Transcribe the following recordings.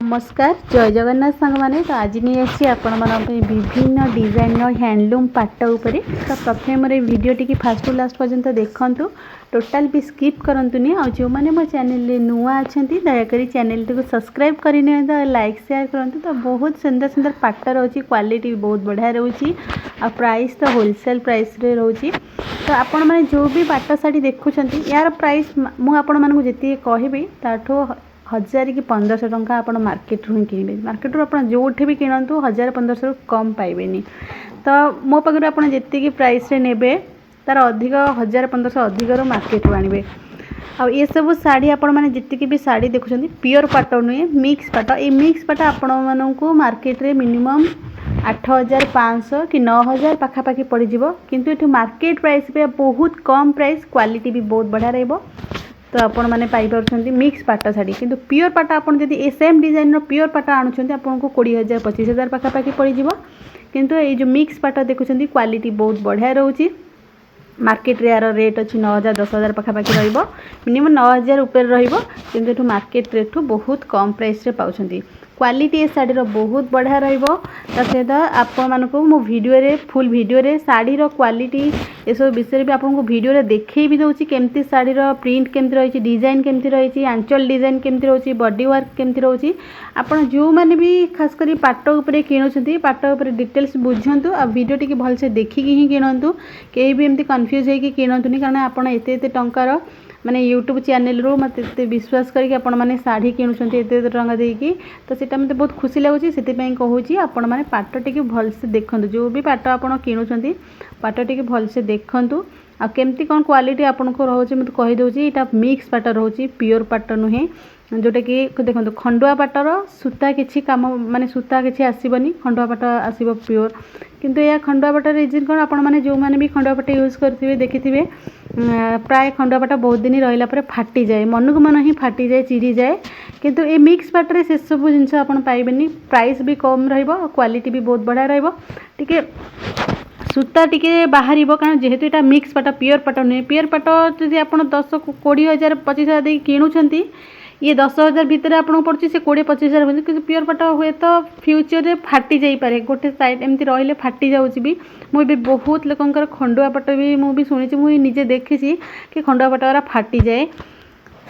नमस्कार जय जगन्नाथ सांग मैंने तो आज नहीं आसी आपण विभिन्न डिजाइन हैंडलूम पाट उपरे तो प्रथम वीडियो टी फास्ट टू लास्ट पर्यंत देखु टोटाल भी स्किप करंतुनी आ जो मैंने मो चैनल नुआ अच्छा दयाकोरी चैनल टी सब्सक्राइब करनी लाइक शेयर करंतु तो बहुत सुंदर सुंदर पाट रोची क्वालिटी बहुत बढ़िया रोची आ प्राइस तो होलसेल प्राइस रे रोची तो आपण मैंने जो भी पाट शाढ़ी देखुं यार प्राइस मुझे जी कहबी ताठो 1000 कि 1500 टंका आप मार्केट रू किणवे मार्केट रू आप जो भी किणतु 1000-1500 कम पाइबेनी तो मो पाखे आप जी प्राइस रे नेबे तार अधिक 1000-1500 अधिक मार्केट रू आणवे आ ये सब शाढ़ी आपण मैंने जी भी शाढ़ी देखुं प्योर पाट नुहे मिक्स पाट ये मिक्स पाट आपण मानू मार्केट रे मिनिमम 8500 कि 9000 पाखापाखि पड़ीज किंतु ये मार्केट प्राइस पे बहुत कम प्राइस क्वालिटी भी बहुत बढ़िया रहिबो तो आपण मैंने पाइपर मिक्स पाट शाढ़ी किंतु प्योर पाट आप सेम डिजाइन प्योर पाट आणुंट आपको 20,000-25,000 पाखापाखि पड़ीज किंतु ये जो मिक्स पाट देखुं क्वालिटी बहुत बढ़िया रोची मार्केट रे यार रेट अच्छी 9,000-10,000 पाखापाखि रहिबो मिनिमम 9,000 ऊपर रहिबो किंतु एठू मार्केट रेट ठू बहुत कम प्राइस रे पाउछंती क्वालिटी शाढ़ीर बहुत बढ़िया रहिबो सहित आपको मो वीडियो रे फुल वीडियो रे शाढ़ीर क्वालिटी ये सब विषय भी आपको वीडियो रे देखै भी दउची केमती शाढ़ीर प्रिंट केमती रही डिजाइन केमती रही आंचल डिजाइन केमती रही बॉडी वर्क केमती रही आपन जो माने भी खास करी पाट उपरे किणुछंती पाट उपरे डिटेल्स बुझंतु आ वीडियो टिके भल से देखिकी ही किणंतु केही भी एमती कंफ्यूज होई कि किणंतुनी कारण आपन एते एते टंकार माने यूट्यूब चैनल रो मत विश्वास करके आपण माने साड़ी किणुछंती एते टंका देकी तो सेटा मते बहुत खुशी लागुची सेति पई कहूची आपण माने पाट टिके भल से देखंतु जो भी पाट आपण किणुछंती पाट टिके भल से देखंतु आ केमती कोन क्वालिटी आपण को रहउची मते कहि दोची एटा मिक्स पाट रहउची प्योर पाट नुहे जोटा कि देखो खंडुआ पाटर सूता किसी कम माने सूता किसी आसबनी खंडुआ पाट आसब प्योर किंतु या खंडुआ पाटर रिजन कौन आपण मैंने जो मैंने भी खंडुआ पाट यूज करते देखिथे प्राय खंडुआ पाट बहुत दिन रहा फाटी जाए मन को मन ही फाटी जाए चिरी जाए किंतु ये मिक्स पाटे से सब जिन आप पाइबेनी प्राइस भी कम क्वालिटी भी बहुत बढ़िया रे सूता टिके बाहर कारण जेहेतु यहाँ मिक्स पाट प्योर पाट नुहे प्योर पाट जब आप 10,000-20,000-25,000 दे किणुंट ये 10,000 भितर आपको पड़े से 20,000-25,000 कि प्योर पाट हुए तो फ्यूचर रे फाटी जापे गोटे साइड एमती रही फाटी जाऊँगी मुझे बहुत लोकंर खंडुआ पाट भी मुझे शुणी मुझे निजे देखी कि खंडुआ पाट वाला फाटी जाए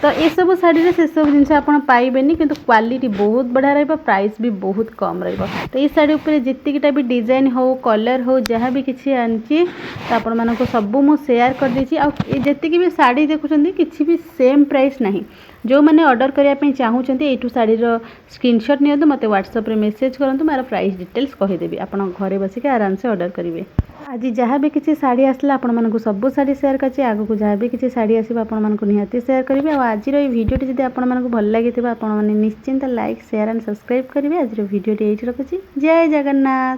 तो ये सब शाढ़ी से सब जिन आप पाइबेनी किंतु क्वालिटी बहुत बढ़िया रही प्राइस भी बहुत कम रही तो ये शाढ़ी उपर जितकीटा भी डिजाइन हो कलर हो जहाँ भी किसी आनी तो आपण मानक सब मुझे शेयर कर देछि आ जेतिकी भी शाढ़ी देखुं किसी भी सेम प्राइस नहीं जो मैंने ऑर्डर करने चाहूँगी यू शाढ़ीर स्क्रीनशॉट नियंतु मते व्हाट्सएप रे मेसेज करंतु मार प्राइस डिटेल्स कहीदेवी आप घरे बसिक आराम से ऑर्डर करेंगे आज जहाँ भी किसी शाढ़ी आसला आपण मानक सब शाढ़ी शेयर कर आगू को जहाँ भी किसी शाढ़ी आसो आपण मानक निहाती शेयर करेंगे और आज भिडियोटी जब आपण मानक भल लगी आपण मैंने निश्चिंत लाइक शेयर एंड सब्सक्राइब करेंगे आज भिडियोटी ये रखुच्छी जय जगन्नाथ।